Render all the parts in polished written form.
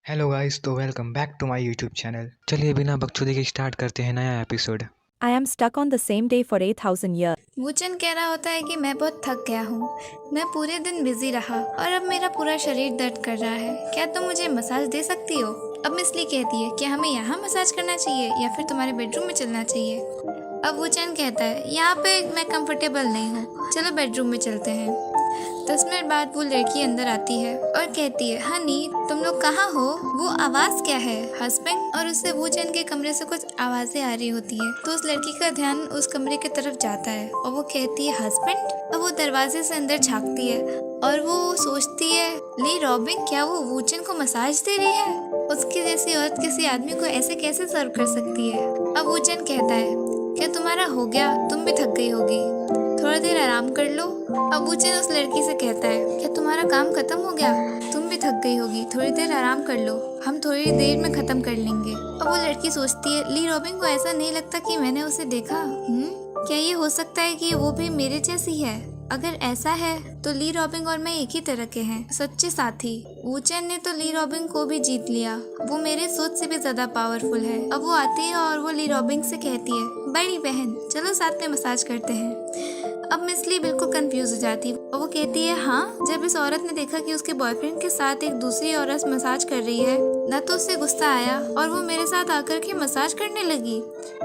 Hello guys, तो welcome back to my YouTube channel. चलिए बिना बकचोदी के स्टार्ट करते हैं नया episode. I am stuck on the same day for 8,000 years. वुचन कह रहा होता है कि मैं बहुत थक गया हूँ। मैं पूरे दिन बिजी रहा और अब मेरा पूरा शरीर दर्द कर रहा है। क्या तुम मुझे मसाज दे सकती हो? अब मिसली कहती है, क्या हमें यहाँ मसाज करना चाहिए या फिर तुम्हारे बेडरूम में चलना चाहिए? अब वुचन कहता है, यहाँ पे मैं कंफर्टेबल नहीं हूँ, चलो बेडरूम में चलते हैं। 10 मिनट बाद वो लड़की अंदर आती है और कहती है, हनी तुम लोग कहाँ हो? वो आवाज़ क्या है? हस्बैंड? और उससे वुचन के कमरे से कुछ आवाज़ें आ रही होती है, तो उस लड़की का ध्यान उस कमरे की तरफ जाता है और वो कहती है, हस्बैंड? अब वो दरवाजे से अंदर झांकती है और वो सोचती है, ली रॉबिन क्या वो वुचन को मसाज दे रही है? उसकी जैसी औरत किसी आदमी को ऐसे कैसे सर्व कर सकती है? अब वुचन कहता है, क्या तुम्हारा हो गया? तुम भी थक गई होगी, थोड़ा देर आराम कर लो। अब वुचन उस लड़की से कहता है, क्या तुम्हारा काम खत्म हो गया? तुम भी थक गई होगी, थोड़ी देर आराम कर लो, हम थोड़ी देर में खत्म कर लेंगे। अब वो लड़की सोचती है, ली रॉबिन को ऐसा नहीं लगता कि मैंने उसे देखा। क्या ये हो सकता है कि वो भी मेरे जैसी है? अगर ऐसा है तो ली रॉबिन और मैं एक ही तरह के हैं, सच्चे साथी। वुचन ने तो ली रॉबिन को भी जीत लिया, वो मेरे सोच से भी ज्यादा पावरफुल है। अब वो आती है और वो ली रॉबिन से कहती है, बड़ी बहन चलो साथ में मसाज करते हैं। अब मिसली बिल्कुल कंफ्यूज हो जाती है और वो कहती है, हाँ। जब इस औरत ने देखा कि उसके बॉयफ्रेंड के साथ एक दूसरी औरत मसाज कर रही है, ना तो उससे गुस्सा आया और वो मेरे साथ आकर के मसाज करने लगी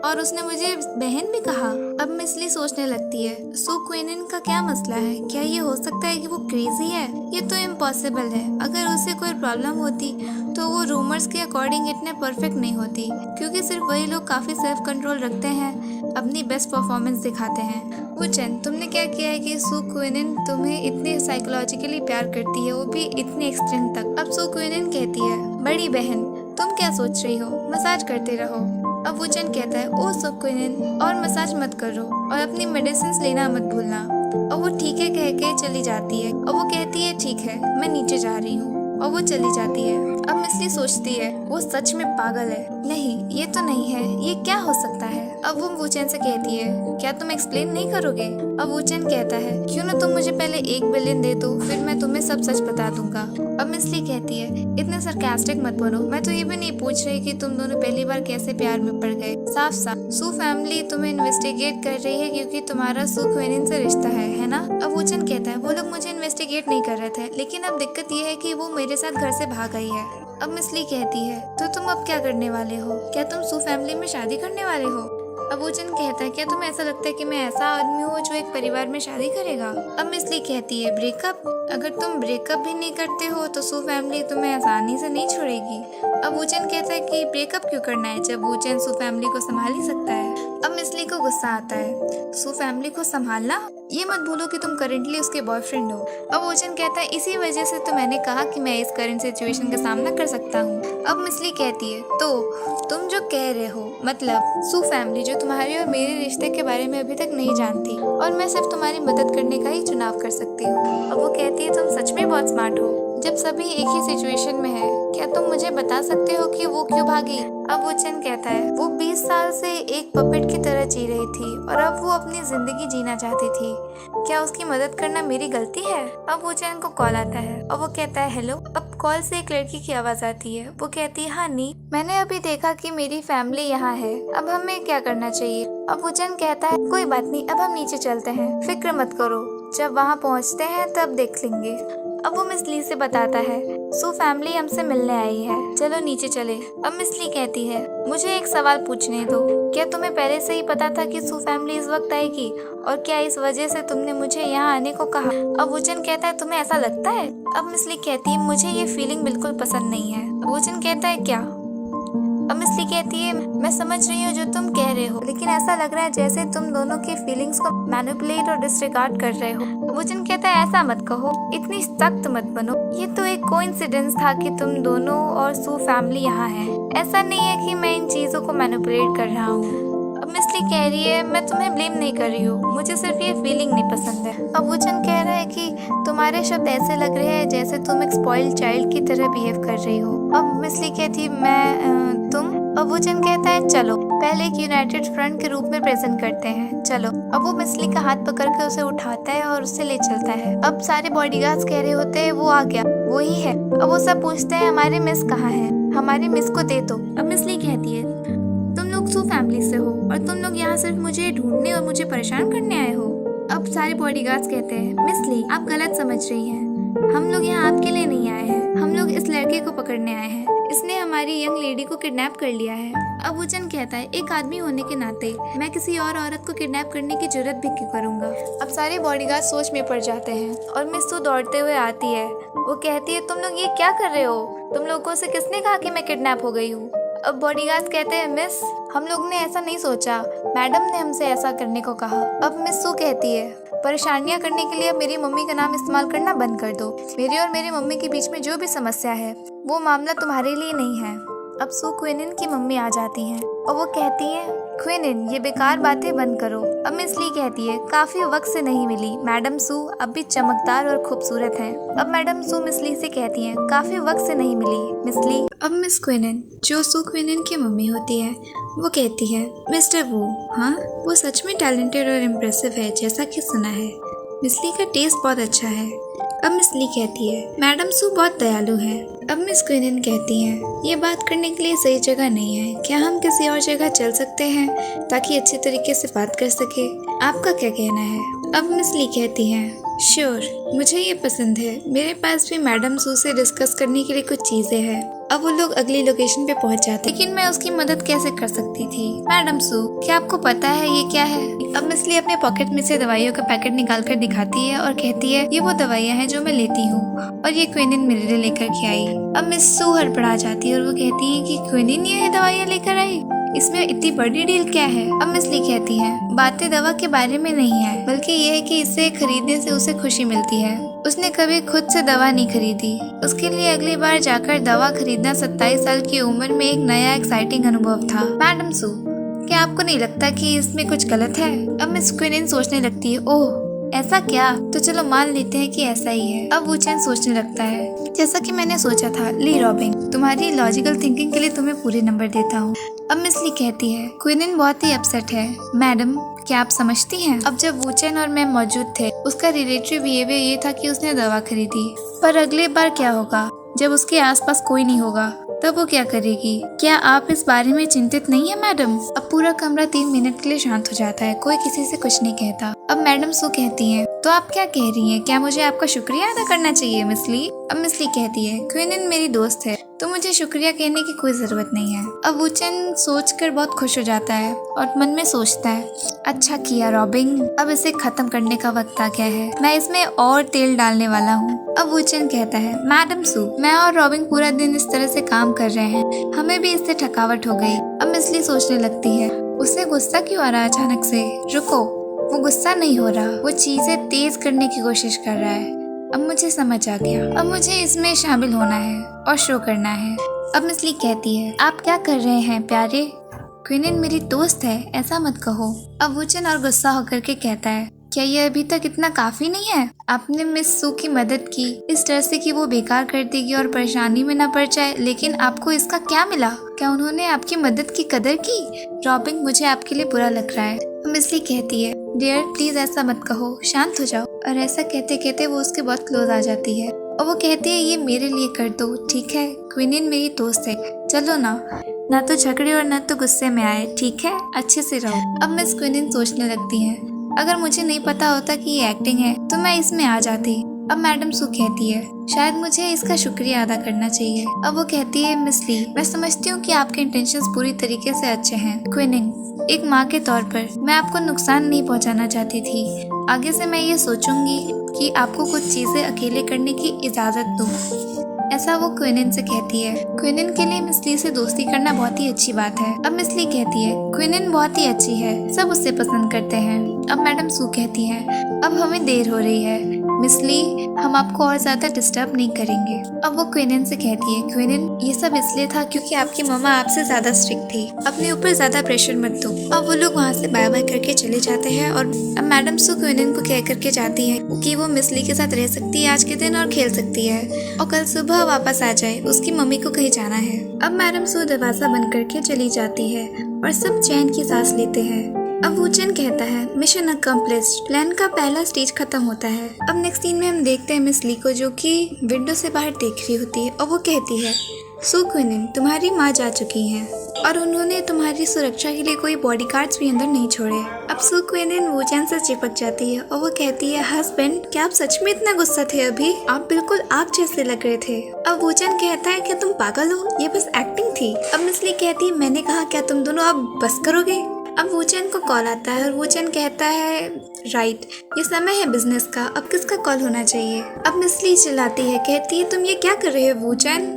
और उसने मुझे बहन भी कहा। अब मिसली सोचने लगती है, सो क्विनिन का क्या मसला है? क्या ये हो सकता है कि वो क्रेजी है? ये तो इम्पॉसिबल है। अगर उसे कोई प्रॉब्लम होती तो वो रूमर्स के अकॉर्डिंग इतने परफेक्ट नहीं होती, क्योंकि सिर्फ वही लोग काफी सेल्फ कंट्रोल रखते हैं, अपनी बेस्ट परफॉर्मेंस दिखाते हैं। वुचन तुमने क्या किया है कि सू क्विनिन तुम्हें इतने साइकोलॉजिकली प्यार करती है, वो भी इतने एक्सट्रीम तक। अब सू क्विनिन कहती है, बड़ी बहन तुम क्या सोच रही हो? मसाज करते रहो। अब वुचन कहता है, ओ सू क्विनिन और मसाज मत करो और अपनी मेडिसिन लेना मत भूलना। और वो ठीक है कह के चली जाती है और वो कहती है, ठीक है मैं नीचे जा रही हूँ, और वो चली जाती है। अब मिसली सोचती है, वो सच में पागल है। नहीं ये तो नहीं है, ये क्या हो सकता है? अब वो वुचन से कहती है, क्या तुम एक्सप्लेन नहीं करोगे? अब वुचन कहता है, क्यों ना तुम मुझे पहले 1 बिलियन दे दो, फिर मैं तुम्हें सब सच बता दूंगा। अब मिसली कहती है, इतने सरकास्टिक मत बनो, मैं तो ये भी नहीं पूछ रही कि तुम दोनों पहली बार कैसे प्यार में पड़ गए। साफ साफ सू फैमिली तुम्हें इन्वेस्टिगेट कर रही है क्योंकि तुम्हारा सू क्विनिन से रिश्ता है ना? अब वुचन कहता है, वो लोग मुझे इन्वेस्टिगेट नहीं कर रहे थे, लेकिन अब दिक्कत ये है कि वो मेरे साथ घर से भाग गई है। अब मिसली कहती है, तो तुम अब क्या करने वाले हो? क्या तुम सू फैमिली में शादी करने वाले हो? अब वुचन कहता है, क्या तुम्हें ऐसा लगता है कि मैं ऐसा आदमी हूँ जो एक परिवार में शादी करेगा? अब मिसली कहती है, ब्रेकअप? अगर तुम ब्रेकअप भी नहीं करते हो तो सू फैमिली तुम्हें आसानी से नहीं छोड़ेगी। अब वुचन कहता है कि ब्रेकअप क्यों करना है जब वुचन सू फैमिली को संभाल ही सकता है। अब मिसली को गुस्सा आता है, सू फैमिली को संभालना? ये मत भूलो कि तुम करेंटली उसके बॉयफ्रेंड हो। अब वुचन कहता है, इसी वजह से तो मैंने कहा कि मैं इस करंट सिचुएशन का सामना कर सकता हूँ। अब मिसली कहती है, तो तुम जो कह रहे हो मतलब सू फैमिली जो तुम्हारे और मेरे रिश्ते के बारे में अभी तक नहीं जानती और मैं सिर्फ तुम्हारी मदद करने का ही चुनाव कर सकती हूँ। अब वो कहती है, तुम सच में बहुत स्मार्ट हो जब सभी एक ही सिचुएशन में है। क्या तुम मुझे बता सकते हो कि वो क्यों भागी? अब वुचन कहता है, वो 20 साल से एक पपेट की तरह जी रही थी और अब वो अपनी जिंदगी जीना चाहती थी। क्या उसकी मदद करना मेरी गलती है? अब वुचन को कॉल आता है और वो कहता है, हेलो। अब कॉल से एक लड़की की आवाज आती है, वो कहती है, हाँ नी, मैंने अभी देखा कि मेरी फैमिली यहाँ है, अब हमें क्या करना चाहिए? अब वुचन कहता है, कोई बात नहीं, अब हम नीचे चलते हैं, फिक्र मत करो, जब वहाँ पहुँचते हैं तब देख लेंगे। अब वो मिसली से बताता है, सू फैमिली हमसे मिलने आई है, चलो नीचे चले। अब मिसली कहती है, मुझे एक सवाल पूछने दो, क्या तुम्हें पहले से ही पता था कि सू फैमिली इस वक्त आएगी और क्या इस वजह से तुमने मुझे यहाँ आने को कहा? अब वुचन कहता है, तुम्हें ऐसा लगता है? अब मिसली कहती है, मुझे ये फीलिंग बिल्कुल पसंद नहीं है। वुचन कहता है, क्या? अब मिसली कहती है, मैं समझ रही हूँ जो तुम कह रहे हो, लेकिन ऐसा लग रहा है जैसे तुम दोनों की फीलिंग्स को मैनिपुलेट और डिसरिगार्ड कर रहे हो। वुचन कहता है, ऐसा मत कहो, इतनी सख्त मत बनो, ये तो एक कोइंसिडेंस था कि तुम दोनों और सू फैमिली यहाँ है, ऐसा नहीं है कि मैं इन चीजों को मैनिपुलेट कर रहा हूँ। अब मिसली कह रही है, मैं तुम्हें ब्लेम नहीं कर रही हूँ, मुझे सिर्फ ये फीलिंग नहीं पसंद है। अब वुचन कह रहा है कि तुम्हारे शब्द ऐसे लग रहे हैं जैसे तुम एक स्पॉइल्ड चाइल्ड की तरह बिहेव कर रही हो। अब मिसली कहती, तुम? अब वुचन कहता है, चलो पहले एक यूनाइटेड फ्रंट के रूप में प्रेजेंट करते हैं, चलो। अब वो मिसली का हाथ पकड़ के उसे उठाता है और उसे ले चलता है। अब सारे बॉडीगार्ड्स कह रहे होते हैं, वो आ गया, वही है। अब वो सब पूछते हैं हमारी मिस कहाँ है, हमारी मिस को दे दो। अब मिस ली कहती है तुम लोग सू फैमिली से हो और तुम लोग यहाँ सिर्फ मुझे ढूंढने और मुझे परेशान करने आए हो। अब सारे बॉडीगार्ड्स कहते हैं मिस ली आप गलत समझ रही हैं, हम लोग यहाँ आपके लिए नहीं आए हैं, हम लोग इस लड़के को पकड़ने आए हैं, इसने हमारी यंग लेडी को किडनैप कर लिया है। अब वुचन कहता है एक आदमी होने के नाते मैं किसी और औरत को किडनैप करने की जरूरत भी क्यों करूंगा। अब सारे बॉडीगार्ड सोच में पड़ जाते हैं और मिस सू दौड़ते हुए आती है। वो कहती है तुम लोग ये क्या कर रहे हो, तुम लोगों से किसने कहा कि मैं किडनैप हो गई हूँ। अब बॉडीगार्ड्स कहते हैं मिस हम लोग ने ऐसा नहीं सोचा, मैडम ने हमसे ऐसा करने को कहा। अब मिस सू कहती है परेशानियां करने के लिए अब मेरी मम्मी का नाम इस्तेमाल करना बंद कर दो। मेरी और मेरी मम्मी के बीच में जो भी समस्या है वो मामला तुम्हारे लिए नहीं है। अब सू क्विनिन की मम्मी आ जाती हैं और वो कहती हैं क्विनिन ये बेकार बातें बंद करो। अब मिस ली कहती है काफी वक्त से नहीं मिली, मैडम सू अब भी चमकदार और खूबसूरत हैं। अब मैडम सू मिस ली से कहती हैं काफी वक्त से नहीं मिली मिस ली। अब मिस क्विनिन जो सू क्विनिन की मम्मी होती है वो कहती है मिस्टर वू हाँ वो सच में टैलेंटेड और इम्प्रेसिव है जैसा कि सुना है, मिस ली का टेस्ट बहुत अच्छा है। अब मिस ली कहती है मैडम सू बहुत दयालु है। अब मिस क्विनिन कहती हैं ये बात करने के लिए सही जगह नहीं है, क्या हम किसी और जगह चल सकते हैं ताकि अच्छे तरीके से बात कर सके, आपका क्या कहना है। अब मिस ली कहती हैं श्योर मुझे ये पसंद है, मेरे पास भी मैडम सू से डिस्कस करने के लिए कुछ चीजें हैं। अब वो लोग अगली लोकेशन पे पहुंच जाते हैं, लेकिन मैं उसकी मदद कैसे कर सकती थी। मैडम सू क्या आपको पता है ये क्या है। अब मिस ली अपने पॉकेट में से दवाइयों का पैकेट निकाल कर दिखाती है और कहती है ये वो दवाइयाँ हैं जो मैं लेती हूँ और ये क्विनिन मेरे लिए लेकर के आई। अब मिस सू हड़बड़ा जाती है और वो कहती है कि क्विनिन ये दवाइयाँ लेकर आई, इसमें इतनी बड़ी डील क्या है। अब मिस ली कहती है बातें दवा के बारे में नहीं है बल्कि ये है कि इसे खरीदने से उसे खुशी मिलती है। उसने कभी खुद से दवा नहीं खरीदी, उसके लिए अगली बार जाकर दवा खरीदना 27 साल की उम्र में एक नया एक्साइटिंग अनुभव था। मैडम सू क्या आपको नहीं लगता कि इसमें कुछ गलत है। अब मिस क्विनिन सोचने लगती है ओह ऐसा क्या, तो चलो मान लेते हैं कि ऐसा ही है। अब वुचन सोचने लगता है जैसा कि मैंने सोचा था ली रॉबिंग तुम्हारी लॉजिकल थिंकिंग के लिए तुम्हें पूरे नंबर देता हूँ। अब मिस ली कहती है क्विनिन बहुत ही अपसेट है। मैडम क्या आप समझती हैं अब जब वुचन और मैं मौजूद थे उसका रिलेटिव बिहेवियर ये था कि उसने दवा खरीदी, पर अगली बार क्या होगा जब उसके आसपास कोई नहीं होगा तब वो क्या करेगी। क्या आप इस बारे में चिंतित नहीं है मैडम। अब पूरा कमरा 3 मिनट के लिए शांत हो जाता है, कोई किसी से कुछ नहीं कहता। अब मैडम सू कहती हैं तो आप क्या कह रही हैं, क्या मुझे आपका शुक्रिया अदा करना चाहिए मिस ली। अब मिस ली कहती है क्विनिन मेरी दोस्त है तो मुझे शुक्रिया कहने की कोई जरूरत नहीं है। अब वुचन सोचकर बहुत खुश हो जाता है और मन में सोचता है अच्छा किया रॉबिंग, अब इसे खत्म करने का वक्त आ गया है, मैं इसमें और तेल डालने वाला हूँ। अब वुचन कहता है मैडम सू मैं और रॉबिंग पूरा दिन इस तरह से काम कर रहे हैं, हमें भी इससे थकावट हो गई। अब मिस ली सोचने लगती है उसे गुस्सा क्यों आ रहा है अचानक से। रुको वो गुस्सा नहीं हो रहा, वो चीजें तेज करने की कोशिश कर रहा है। अब मुझे समझ आ गया, अब मुझे इसमें शामिल होना है और शो करना है। अब मिस ली कहती है आप क्या कर रहे हैं प्यारे, क्विनिन मेरी दोस्त है ऐसा मत कहो। अब वुचन और गुस्सा होकर के कहता है क्या ये अभी तक इतना काफी नहीं है, आपने मिस सू की मदद की इस तरह से कि वो बेकार कर देगी और परेशानी में न पड़ जाए, लेकिन आपको इसका क्या मिला, क्या उन्होंने आपकी मदद की कदर की। रॉबिंग मुझे आपके लिए बुरा लग रहा है। मिस ली कहती है डियर प्लीज ऐसा मत कहो, शांत हो जाओ। और ऐसा कहते कहते वो उसके बहुत क्लोज आ जाती है और वो कहती है ये मेरे लिए कर दो ठीक है, क्विनिन मेरी दोस्त है, चलो ना तो झगड़े और न तो गुस्से में आए, ठीक है अच्छे से रहो। अब मिस क्विनिन सोचने लगती है अगर मुझे नहीं पता होता कि ये एक्टिंग है तो मैं इसमें आ जाती। अब मैडम सू कहती है शायद मुझे इसका शुक्रिया अदा करना चाहिए। अब वो कहती है मिस ली मैं समझती हूँ कि आपके इंटेंशंस पूरी तरीके से अच्छे हैं क्विनिन, एक माँ के तौर पर मैं आपको नुकसान नहीं पहुँचाना चाहती थी, आगे से मैं ये सोचूंगी कि आपको कुछ चीजें अकेले करने की इजाजत दूँ, ऐसा वो क्विनिन से कहती है। क्विनिन के लिए मिस ली से दोस्ती करना बहुत ही अच्छी बात है। अब मिस ली कहती है क्विनिन बहुत ही अच्छी है, सब उससे पसंद करते हैं। अब मैडम सू कहती है अब हमें देर हो रही है मिस ली, हम आपको और ज्यादा डिस्टर्ब नहीं करेंगे। अब वो क्विनिन से कहती है क्विनिन ये सब इसलिए था क्योंकि आपकी मम्मा आपसे ज्यादा स्ट्रिक्ट थी, अपने ऊपर ज्यादा प्रेशर मत दो। अब वो लोग वहाँ से बाय बाय करके चले जाते हैं और अब मैडम सू क्विनिन को कह करके जाती है कि वो मिस ली के साथ रह सकती है आज के दिन और खेल सकती है और कल सुबह वापस आ जाए, उसकी मम्मी को कहीं जाना है। अब मैडम सू दरवाजा बंद करके चली जाती है और सब चैन की सांस लेते हैं। अब वूचन कहता है मिशन अकम्प्लिश्ड। प्लान का पहला स्टेज खत्म होता है। अब नेक्स्ट सीन में हम देखते हैं मिस ली को, जो कि विंडो से बाहर देख रही होती है और वो कहती है सू क्विनिन, तुम्हारी माँ जा चुकी हैं और उन्होंने तुम्हारी सुरक्षा के लिए कोई बॉडीगार्ड्स भी अंदर नहीं छोड़े। अब सू क्विनिन वूचन से चिपक जाती है और वो कहती है हस्बैंड, क्या आप सच में इतना गुस्सा थे? अभी आप बिल्कुल आग जैसे लग रहे थे। अब वूचन कहता है क्या तुम पागल हो, ये बस एक्टिंग थी। अब मिस ली कहती है मैंने कहा क्या तुम दोनों अब बस करोगे। अब वूचन को कॉल आता है और वूचन कहता है राइट, ये समय है बिजनेस का, अब किसका कॉल होना चाहिए। अब मिस ली चिल्लाती है, कहती है तुम ये क्या कर रहे हो वूचन,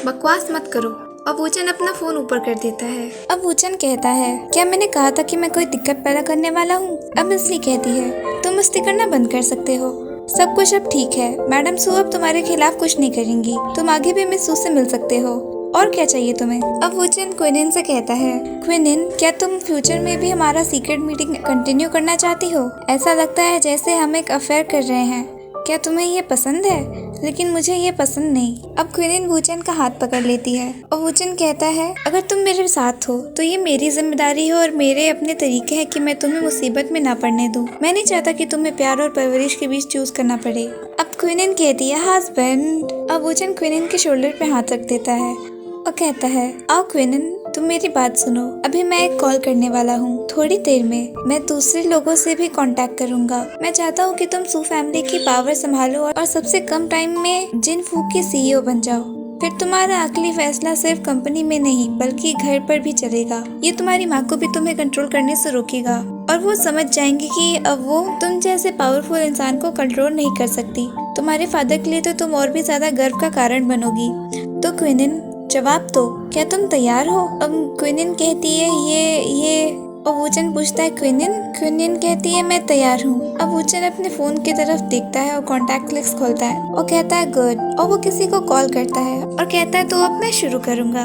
बकवास मत करो। अब वूचन अपना फोन ऊपर कर देता है। अब वूचन कहता है क्या मैंने कहा था कि मैं कोई दिक्कत पैदा करने वाला हूँ। अब मिस ली कहती है तुम मस्ती करना बंद कर सकते हो, सब कुछ अब ठीक है। मैडम सू अब तुम्हारे खिलाफ कुछ नहीं करेंगी, तुम आगे भी मिस सू से मिल सकते हो, और क्या चाहिए तुम्हें। अब वूचन क्विनिन से कहता है क्विनिन, क्या तुम फ्यूचर में भी हमारा सीक्रेट मीटिंग कंटिन्यू करना चाहती हो? ऐसा लगता है जैसे हम एक अफेयर कर रहे हैं, क्या तुम्हें ये पसंद है? लेकिन मुझे ये पसंद नहीं। अब क्विनिन वूचन का हाथ पकड़ लेती है और वूचन कहता है अगर तुम मेरे साथ हो तो ये मेरी जिम्मेदारी है और मेरे अपने तरीके हैं कि मैं तुम्हें मुसीबत में ना पड़ने दूं। मैं नहीं चाहता कि तुम्हें प्यार और परवरिश के बीच चूज करना पड़े। अब क्विनिन कहती है हस्बैंड। अब वूचन क्विनिन के शोल्डर पे हाथ रख देता है और कहता है आओ क्विनिन, तुम मेरी बात सुनो। अभी मैं एक कॉल करने वाला हूँ, थोड़ी देर में मैं दूसरे लोगों से भी कांटेक्ट करूँगा। मैं चाहता हूँ कि तुम सू फैमिली की पावर संभालो और सबसे कम टाइम में जिन फू की सीईओ बन जाओ। फिर तुम्हारा अगली फैसला सिर्फ कंपनी में नहीं बल्कि घर पर भी चलेगा। ये तुम्हारी माँ को भी तुम्हें कंट्रोल करने से रोकेगा और वो समझ जाएंगे कि अब वो तुम जैसे पावरफुल इंसान को कंट्रोल नहीं कर सकती। तुम्हारे फादर के लिए तो तुम और भी ज्यादा गर्व का कारण बनोगी। तो क्विनिन जवाब दो, क्या तुम तैयार हो? अब क्विनिन कहती है ये और वूचन पूछता है क्विनिन कहती है मैं तैयार हूँ। अब वूचन अपने फोन की तरफ देखता है और कॉन्टैक्ट लिस्ट खोलता है और कहता है गुड, और वो किसी को कॉल करता है और कहता है तो अब मैं शुरू करूँगा।